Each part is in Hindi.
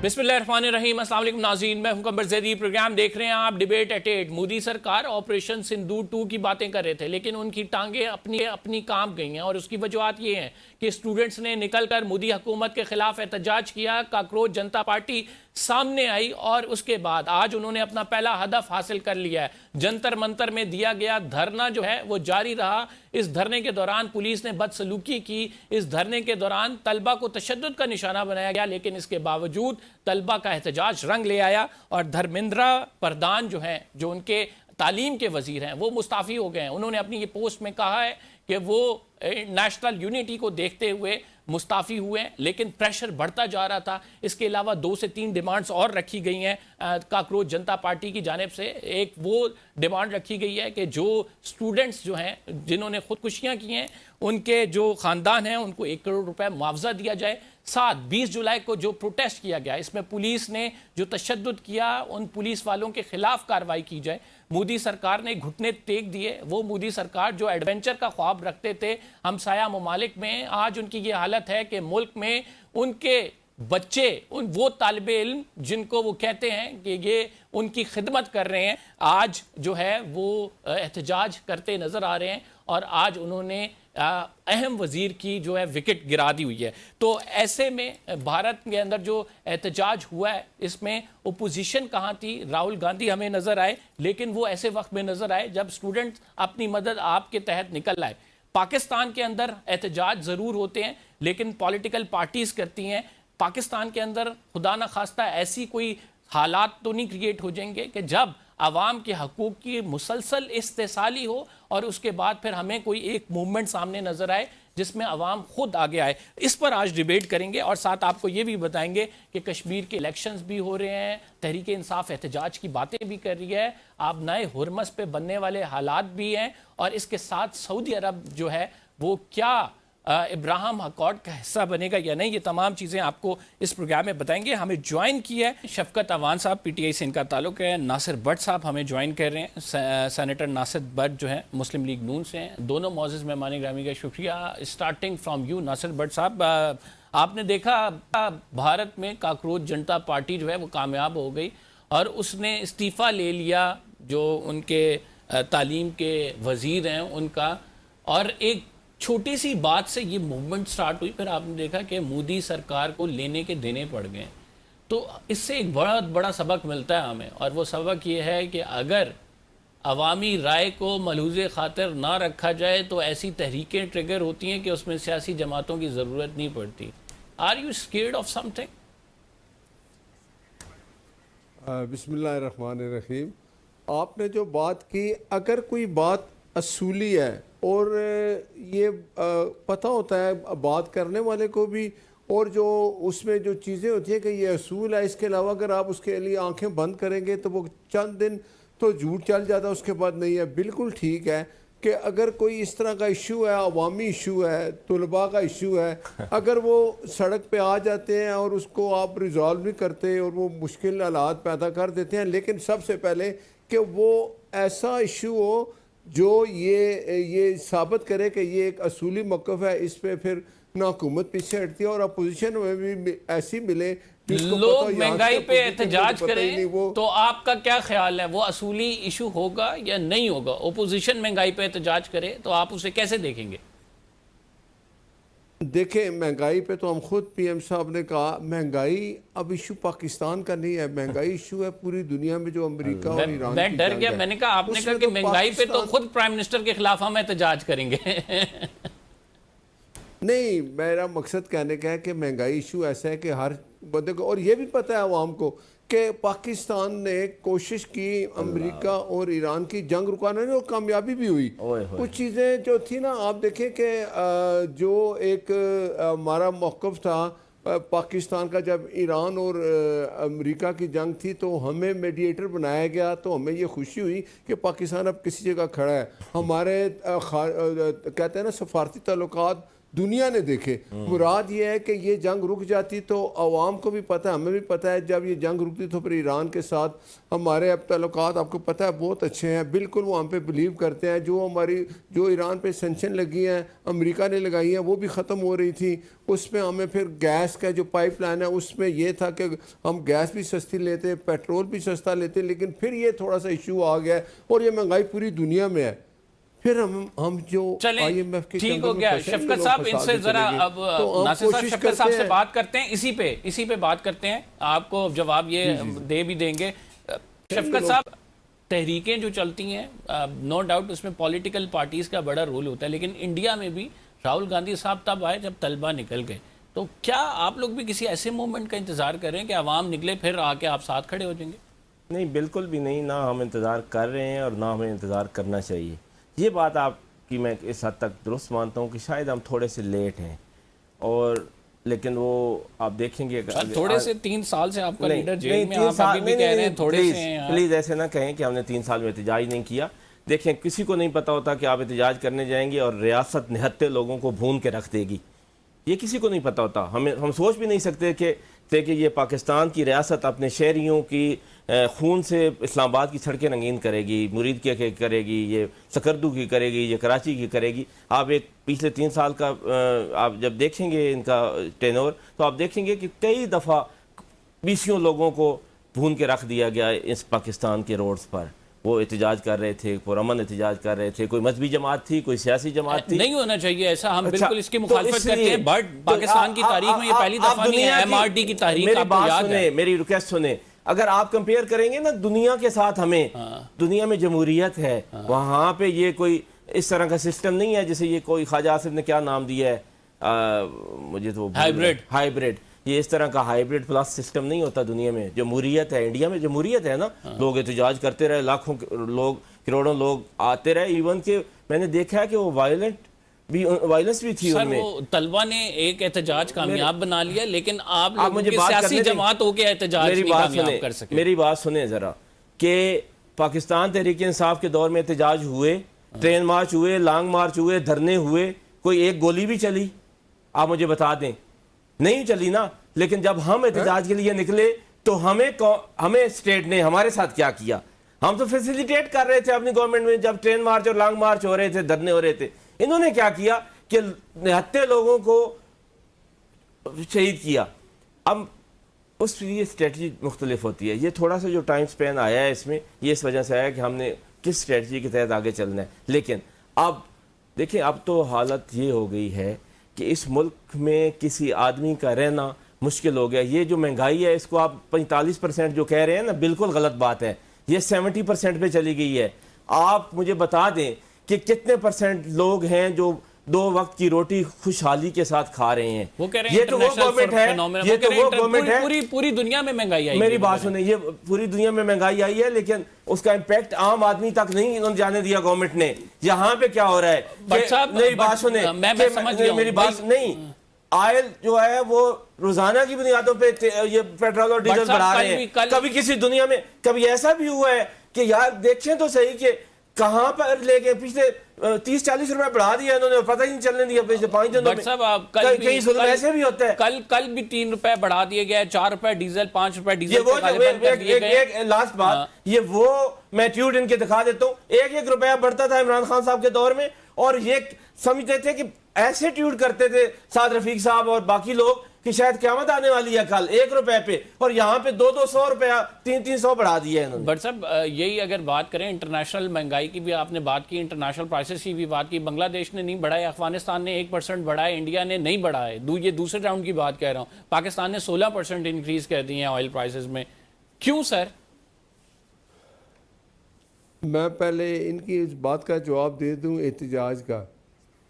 बिस्मिल्लाहिर्रहमानिर्रहीम। अस्सलाम वालेकुम नाज़रीन, मैं हूं कमर ज़ैदी। प्रोग्राम देख रहे हैं आप डिबेट एट 8। मोदी सरकार ऑपरेशन सिंदूर 2 की बातें कर रहे थे, लेकिन उनकी टांगे अपनी अपनी काम गई हैं और उसकी वजूहत ये हैं कि स्टूडेंट्स ने निकलकर मोदी हुकूमत के खिलाफ एहतजाज किया। काकरोच जनता पार्टी सामने आई और उसके बाद आज उन्होंने अपना पहला हदफ हासिल कर लिया है। जंतर मंतर में दिया गया धरना जो है वो जारी रहा। इस धरने के दौरान पुलिस ने बदसलूकी की। इस धरने के दौरान तलबा को तशद्दुद का निशाना बनाया गया, लेकिन इसके बावजूद तलबा का एहतजाज रंग ले आया और धर्मेंद्र प्रधान जो हैं, जो उनके तालीम के वजीर हैं, वो मुस्ताफ़ी हो गए हैं। उन्होंने अपनी ये पोस्ट में कहा है कि वो नेशनल यूनिटी को देखते हुए मुस्ताफ़ी हुए हैं, लेकिन प्रेशर बढ़ता जा रहा था। इसके अलावा 2 से 3 डिमांड्स और रखी गई हैं काकरोच जनता पार्टी की जानिब से। एक वो डिमांड रखी गई है कि जो स्टूडेंट्स जो हैं जिन्होंने खुदकुशियाँ की हैं, उनके जो ख़ानदान हैं उनको 1 करोड़ रुपए मुआवजा दिया जाए। 20 जुलाई को जो प्रोटेस्ट किया गया, इसमें पुलिस ने जो तशद्दुद किया, उन पुलिस वालों के खिलाफ कार्रवाई की जाए। मोदी सरकार ने घुटने टेक दिए। वो मोदी सरकार जो एडवेंचर का ख्वाब रखते थे हमसाया ममालिक में, आज उनकी ये हालत है कि मुल्क में उनके बच्चे, वो तालिबे इल्म जिनको वो कहते हैं कि ये उनकी खिदमत कर रहे हैं, आज जो है वो एहतजाज करते नज़र आ रहे हैं और आज उन्होंने अहम वजीर की जो है विकेट गिरा दी हुई है। तो ऐसे में भारत के अंदर जो एहतजाज हुआ है, इसमें ओपोजिशन कहाँ थी? राहुल गांधी हमें नज़र आए, लेकिन वो ऐसे वक्त में नज़र आए जब स्टूडेंट अपनी मदद आपके तहत निकल आए। पाकिस्तान के अंदर एहतजाज ज़रूर होते हैं, लेकिन पॉलिटिकल पार्टीज़ करती हैं। पाकिस्तान के अंदर खुदा न खास्ता ऐसी कोई हालात तो नहीं क्रिएट हो जाएंगे कि जब आवाम के हकूक़ की मुसलसल इस्तेसाली हो और उसके बाद फिर हमें कोई एक मूवमेंट सामने नज़र आए जिसमें अवाम खुद आगे आए। इस पर आज डिबेट करेंगे और साथ आपको ये भी बताएंगे कि कश्मीर के इलेक्शंस भी हो रहे हैं, तहरीक इंसाफ एहतजाज की बातें भी कर रही है, आप नए हुरमस पे बनने वाले हालात भी हैं और इसके साथ सऊदी अरब जो है वो क्या इब्राहिम अकॉर्ड का हिस्सा बनेगा या नहीं, ये तमाम चीज़ें आपको इस प्रोग्राम में बताएंगे। हमें ज्वाइन किया है शफकत अवान साहब, पीटीआई से इनका ताल्लुक़ है। नासिर भट्ट साहब हमें ज्वाइन कर रहे हैं, सेनेटर नासिर भट्ट जो हैं मुस्लिम लीग नून से हैं। दोनों मौजूद मेहमान ग्रामी का शुक्रिया। Starting from you Nasir Bhatt साहब, आपने देखा भारत में काकरोच जनता पार्टी जो है वो कामयाब हो गई और उसने इस्तीफ़ा ले लिया जो उनके तालीम के वज़ीर हैं उनका, और एक छोटी सी बात से ये मूवमेंट स्टार्ट हुई। फिर आपने देखा कि मोदी सरकार को लेने के देने पड़ गए। तो इससे एक बहुत बड़ा सबक मिलता है हमें, और वो सबक ये है कि अगर अवामी राय को मलहूज़े खातिर ना रखा जाए तो ऐसी तहरीकें ट्रिगर होती हैं कि उसमें सियासी जमातों की ज़रूरत नहीं पड़ती। Are you scared of something? बिस्मिल्लाहिर्रहमानिर्रहीम। आपने जो बात की, अगर कोई बात असूली है और ये पता होता है बात करने वाले को भी, और जो उसमें जो चीज़ें होती हैं कि ये असूल है, इसके अलावा अगर आप उसके लिए आंखें बंद करेंगे तो वो चंद दिन तो झूठ चल जाता है, उसके बाद नहीं है। बिल्कुल ठीक है कि अगर कोई इस तरह का इशू है, अवामी इशू है, तलबा का इशू है, अगर वो सड़क पे आ जाते हैं और उसको आप रिजॉल्व नहीं करते और वो मुश्किल हालात पैदा कर देते हैं, लेकिन सबसे पहले कि वो ऐसा इशू हो जो ये साबित करे कि ये एक असूली मौक़िफ़ है, इस पे फिर ना हुकूमत पीछे हटती है और अपोजिशन में भी ऐसी मिले लोग महंगाई पे एहतजाज करें। तो आपका क्या ख्याल है, वो असूली इशू होगा या नहीं होगा? ओपोजिशन महंगाई पे एहतजाज करे तो आप उसे कैसे देखेंगे? देखें, महंगाई पे तो हम खुद पीएम साहब ने कहा महंगाई अब इशू पाकिस्तान का नहीं है, महंगाई इशू है पूरी दुनिया में, जो अमेरिका और ईरान की मैं डर गया, मैंने कहा आपने कहा कि महंगाई पे तो खुद प्राइम मिनिस्टर के खिलाफ हम एहतजाज करेंगे। नहीं, मेरा मकसद कहने का है कि महंगाई इशू ऐसा है कि हर बंदे को, और ये भी पता है आवाम को कि पाकिस्तान ने कोशिश की अमेरिका और ईरान की जंग रुकाने में और कामयाबी भी हुई। कुछ चीज़ें जो थी ना, आप देखें कि जो एक हमारा मौक़िफ़ था पाकिस्तान का, जब ईरान और अमेरिका की जंग थी तो हमें मीडिएटर बनाया गया, तो हमें ये खुशी हुई कि पाकिस्तान अब किसी जगह खड़ा है। हमारे कहते हैं ना सफारती ताल्लुकात दुनिया ने देखे। मुराद ये है कि ये जंग रुक जाती तो अवाम को भी पता है, हमें भी पता है, जब ये जंग रुकती तो फिर ईरान के साथ हमारे अब ताल्लुकात आपको पता है बहुत अच्छे हैं, बिल्कुल वो हम पे बिलीव करते हैं। जो ईरान पे सेंक्शन लगी हैं अमेरिका ने लगाई हैं वो भी ख़त्म हो रही थी, उसमें हमें फिर गैस का जो पाइपलाइन है उसमें ये था कि हम गैस भी सस्ती लेते, पेट्रोल भी सस्ता लेते, लेकिन फिर ये थोड़ा सा इशू आ गया और ये महंगाई पूरी दुनिया में है। फिर हम जो IMF के ठीक हो गया। शफकत साहब इनसे जरा अब नासिर साहब शफकत साहब से बात करते हैं, इसी पे बात करते हैं, आपको जवाब ये दे भी देंगे। शफकत साहब, तहरीकें जो चलती हैं नो डाउट उसमें पॉलिटिकल पार्टीज का बड़ा रोल होता है, लेकिन इंडिया में भी राहुल गांधी साहब तब आए जब तलबा निकल गए, तो क्या आप लोग भी किसी ऐसे मोमेंट का इंतजार कर रहे हैं कि अवाम निकले फिर आके आप साथ खड़े हो जाएंगे? नहीं, बिल्कुल भी नहीं, ना हम इंतज़ार कर रहे हैं और ना हमें इंतज़ार करना चाहिए। ये बात आपकी मैं इस हद तक दुरुस्त मानता हूँ कि शायद हम थोड़े से लेट हैं, और लेकिन वो आप देखेंगे थोड़े से 3 साल से आपका लीडर जेल में, आप अभी भी कह रहे हैं थोड़े से हैं। प्लीज़ ऐसे ना कहें कि हमने 3 साल में एहतजाज नहीं किया। देखें, किसी को नहीं पता होता कि आप एहतजाज करने जाएंगे और रियासत निहत्ते लोगों को भून के रख देगी, ये किसी को नहीं पता होता। हम सोच भी नहीं सकते कि ये पाकिस्तान की रियासत अपने शहरियों की खून से इस्लामाबाद की सड़कें रंगीन करेगी, मुरीद के करेगी, ये सकरदू की करेगी, ये कराची की करेगी। आप एक पिछले 3 साल का आप जब देखेंगे इनका टेनोर, तो आप देखेंगे कि कई दफ़ा 20 लोगों को भून के रख दिया गया इस पाकिस्तान के रोड्स पर। वो एहतजाज कर रहे थे, पुरअमन एहतजाज कर रहे थे, कोई मजहबी जमात थी, कोई सियासी जमात थी। नहीं होना चाहिए ऐसा, हम बिल्कुल इसकी मुखालफत करते हैं, बट पाकिस्तान की तारीख में ये पहली दफा नहीं है। MRD की तारीख आपको याद है? मेरी रिक्वेस्ट सुने, अगर आप कंपेयर करेंगे ना दुनिया के साथ, हमें दुनिया में जमहूरियत है, वहाँ पे ये कोई इस तरह का सिस्टम नहीं है जैसे ये कोई ख्वाजा आसिफ ने क्या नाम दिया है, मुझे तो हाइब्रिड, ये इस तरह का हाइब्रिड प्लस सिस्टम नहीं होता दुनिया में। जमहूरियत है, इंडिया में जमहूरियत है ना। लोग एहतजाज करते रहे, लाखों लोग, करोड़ों लोग आते रहे, इवन के मैंने देखा है कि वो वायलेंस भी थी उनमें। वो तलबा ने एक एहतजाज कामयाब बना लिया, लेकिन आप मुझे सियासी जमात हो के एहतजाज नहीं कामयाब कर सके। मेरी बात सुने जरा, कि पाकिस्तान तहरीक इंसाफ के दौर में एहतजाज हुए, ट्रेन मार्च हुए, लॉन्ग मार्च हुए, धरने हुए, कोई एक गोली भी चली? आप मुझे बता दें, नहीं चली ना। लेकिन जब हम एहतजाज के लिए निकले तो हमें स्टेट ने हमारे साथ क्या किया? हम तो फैसिलिटेट कर रहे थे अपनी गवर्नमेंट में, जब ट्रेन मार्च और लॉन्ग मार्च हो रहे थे, धरने हो रहे थे। इन्होंने क्या किया कि निहत्ते लोगों को शहीद किया। अब उस ये स्ट्रेटजी मुख्तलिफ होती है। ये थोड़ा सा जो टाइम स्पेन आया है इसमें, ये इस वजह से आया कि हमने किस स्ट्रेटजी के तहत आगे चलना है। लेकिन अब देखिए, अब तो हालत ये हो गई है कि इस मुल्क में किसी आदमी का रहना मुश्किल हो गया। ये जो महंगाई है, इसको आप 45% जो कह रहे हैं ना, बिल्कुल गलत बात है। ये 70% पे चली गई है। आप मुझे बता दें कि कितने % लोग हैं जो 2 वक्त की रोटी खुशहाली के साथ खा रहे हैं। वो कह रहे हैं ये तो वो गवर्नमेंट है, ये तो वो गवर्नमेंट है। पूरी दुनिया में महंगाई आई। मेरी बात सुने, ये पूरी दुनिया में महंगाई आई है, लेकिन उसका इम्पैक्ट आम आदमी तक नहीं इन्होंने जाने दिया गवर्नमेंट ने। यहाँ पे क्या हो रहा है? मेरी बात सुने, मेरी बात नहीं, ऑयल जो है वो रोजाना की बुनियादों पे ये पेट्रोल और डीजल बढ़ा रहे हैं। कभी किसी दुनिया में कभी ऐसा भी हुआ है कि यार देखें तो सही कि कहां पर ले गए? पिछले 30-40 रुपए बढ़ा दिया इन्होंने, पता ही नहीं चलने दिया पिछले 5 दिनों में। कहीं जुल्म ऐसे भी होता है। कल भी 3 रुपए बढ़ा दिए गए, 4 रुपए डीजल, 5 रुपए डीजल। एक लास्ट बात, ये वो मैं ट्वीट इनके दिखा देता हूँ। 1-1 रुपया बढ़ता था इमरान खान साहब के दौर में, और ये समझते थे कि ऐसे ट्वीट करते थे साद रफीक साहब और बाकी लोग कि शायद क़यामत आने वाली है कल 1 रुपए पे, और यहाँ पे 200-200 रुपया 300-300 बढ़ा दिया है इन्होंने। बट साहब, यही अगर बात करें इंटरनेशनल महंगाई की भी आपने बात की, इंटरनेशनल प्राइसेस की भी बात की, बांग्लादेश ने नहीं बढ़ाया, अफगानिस्तान ने 1% बढ़ाया, इंडिया ने नहीं बढ़ाया। ये दूसरे राउंड की बात कह रहा हूँ। पाकिस्तान ने 16% इंक्रीज कर दी है ऑयल प्राइसेस में। क्यों सर? मैं पहले इनकी इस बात का जवाब दे दूं एहतजाज का।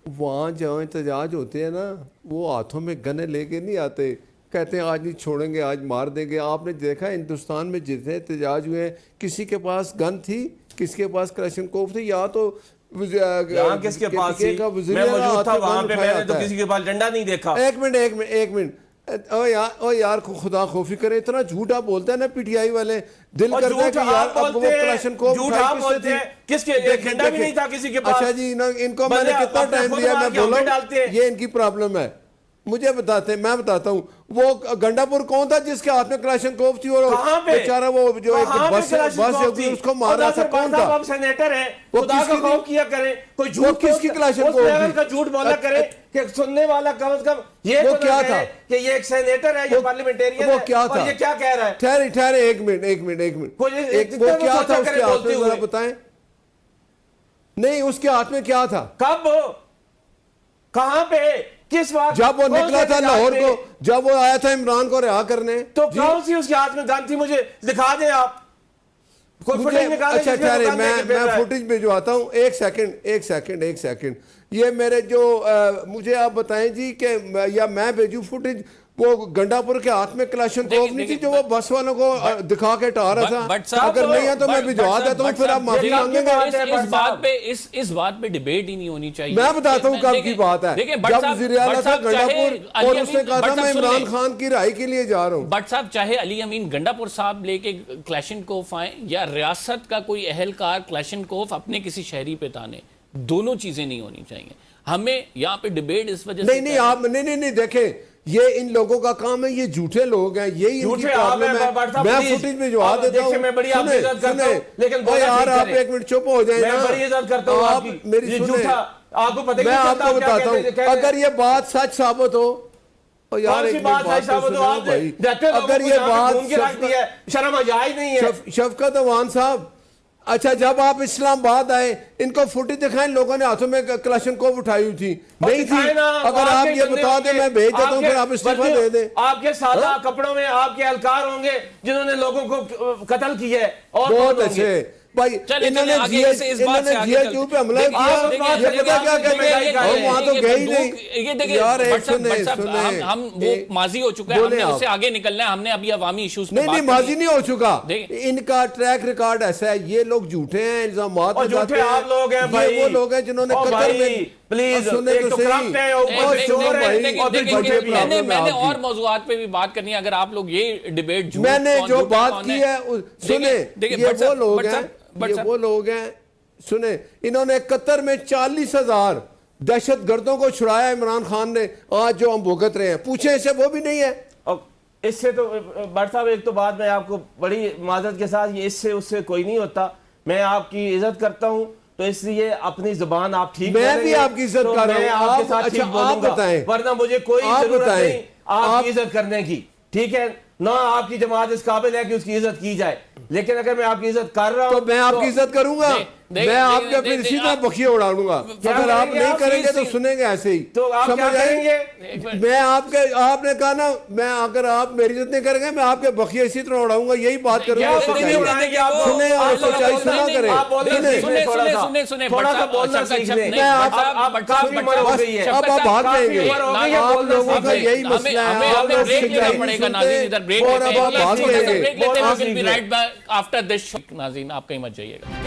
वहाँ जहाँ एहतजाज होते हैं ना, वो हाथों में गने लेके नहीं आते, कहते हैं आज नहीं छोड़ेंगे, आज मार देंगे। आपने देखा हिंदुस्तान में जितने एहतजाज हुए, किसी के पास गन थी, किसी के पास क्लैशनकोफ थी, या तो किसके पास थी? मैं मौजूद था वहाँ पे, मैंने तो किसी के पास डंडा नहीं देखा। एक मिनट ओ यार खुदा खौफी करे, इतना झूठ आप बोलते हैं ना पीटीआई वाले, दिल और करता है झूठ कि यार आप अब वो बोलते हैं, क्लाशनकोव झूठ उठाई आप किससे बोलते थी? हैं, किसके देखें, झंडा भी देखें। नहीं था किसी के पास। अच्छा जी, इनको बंदे मैंने कितना अपने टाइम खुद दिया, मार मैं के हम बोला पे डालते हैं। ये इनकी प्रॉब्लम है। मुझे बताते, मैं बताता हूँ, वो गंडापुर कौन था जिसके हाथ में क्लाशनकोव थी और कहां पे बेचारा वो जो एक कहां पे बस क्लाशनकोव होती थी? उसको मार रहा था, और कौन साहब, था? आप सेनेटर हैं, वो खुदा का किसकी खौफ थी? किया करें, कोई वो झूठ किसकी क्लाशनकोव उस लेवल थी? का झूठ बोला करे कि सुनने वाला कम से कम ये वो तो क्या ना था? कहे कि ये एक सेनेटर है, ये पार्लियामेंटेरियन वो है, क्या और था? ये क्या कह रहा है। ठहरे एक मिनट कोई जितना वो भी क्या सोचा था करे उसके हाथ बोलते में, जरा हुए। बताएं। नहीं, उसके हाथ में क्या था? कब, कहां पे, किस वक्त, जब वो कौन निकला से था इतिहास लाहौर में? को, जब वो आया था इमरान को रिहा करने, तो जी, कौन सी उसके हाथ में गन थी, मुझे दिखा दें आप कोई मुझे फुटेज निकालें अच्छा जिसमें वो ठहरे, गन लेके फिर रहा मैं है। फुटेज भिजवाता हूँ। एक सेकंड। ये मेरे जो मुझे आप बताएं जी कि या मैं भेजूं फुटेज, वो गंडापुर के हाथ में क्लाशनकोव नहीं थी जो वो बस वालों को दिखा के हटा रहा था? अगर नहीं है तो मैं भिजवा देता हूँ, फिर आप माफी मांगेंगे। इस बात पे डिबेट ही नहीं होनी चाहिए। मैं बताता हूँ कब की बात है, जब वज़ीर आला था गंडापुर और उसने कहा था मैं इमरान खान की रिहाई के लिए जा रहा हूँ। बट साहब, चाहे अली अमीन गंडापुर साहब लेके क्लैशनकोफ आए या रियासत का कोई अहलकार क्लैशनकोफ अपने किसी शहरी पे ताने, दोनों चीजें नहीं होनी चाहिए। हमें यहाँ पे डिबेट इस वजह से नहीं देखें, ये इन लोगों का काम है, ये झूठे लोग हैं, यही इनकी प्रॉब्लम है। मैं फुटेज में जवाब देता हूँ, सुने, लेकिन यार आप एक मिनट चुप हो जाए ना, आप मेरी सुने, मैं आपको बताता हूँ, अगर ये बात सच साबित हो, और यार एक बात भाई, अगर ये बात शर्म जायज नहीं है। शफकत अवान साहब, अच्छा जब आप इस्लामाबाद आए, इनको फुटेज दिखाएं, लोगों ने हाथों में क्लाशनकोव उठाई हुई थी, नहीं थी? अगर आप ये बता दें, मैं भेज देता हूं, फिर आप इस्तीफा दे दें। आपके सादा कपड़ों में आपके एहलकार होंगे जिन्होंने लोगों को कत्ल किया है, और बहुत अच्छे भाई, इन्होंने जीएचयू पे हमला किया, ये पता क्या कहते हैं, हम वहां तो गए ही नहीं। ये देखिए यार हम वो माजी हो चुका है, हमने उससे आगे निकलना है, हमने अभी अवामी इश्यूज पे नहीं माजी नहीं हो चुका, इनका ट्रैक रिकॉर्ड ऐसा है, ये लोग झूठे हैं, इल्जामात झूठे आप लोग हैं भाई, वो लोग हैं जिन्होंने कतर में, प्लीज सुने तो मैंने और मौजूआत पे भी बात करनी है। अगर आप लोग ये डिबेट मैंने जो बात की है, सुने, ये वो लोग हैं, सुने, इन्होंने कतर में 40,000 दहशतगर्दों को छुड़ाया इमरान खान ने, आज जो हम भुगत रहे हैं, पूछे इसे, वो भी नहीं है। इससे तो भट्ट साहब, एक तो बात मैं आपको बड़ी माजरत के साथ, ये इससे उससे कोई नहीं होता, मैं आपकी इज्जत करता हूं, तो इसलिए अपनी जुबान आप ठीक, मैं भी आपकी इज्जत कर रहा हूं, आपके साथ ठीक बोलूंगा, वरना मुझे कोई जरूरत नहीं आपकी इज्जत करने की, ठीक है ना? आपकी जमात इस काबिल है कि उसकी इज्जत की जाए, लेकिन अगर मैं आपकी इज्जत कर रहा हूं तो मैं आपकी इज्जत करूंगा, मैं आपके फिर सीधा बखिया उड़ाऊंगा। अगर आप नहीं करेंगे तो सुनेंगे ऐसे ही, तो आप क्या करेंगे? मैं आपने कहा ना, मैं अगर आप मेरी इज्जत नहीं करेंगे, मैं आपके बखिया इसी तरह उड़ाऊंगा, यही बात करूंगा। सुने और सच्चाई सुना करें, सुने थोड़ा सा बोलना सीख लें। अब आप भाग जाएंगे, आप लोगों का यही मसला है, आप लोग आफ्टर दिस नाज़रीन, आप कहीं मत जाइएगा।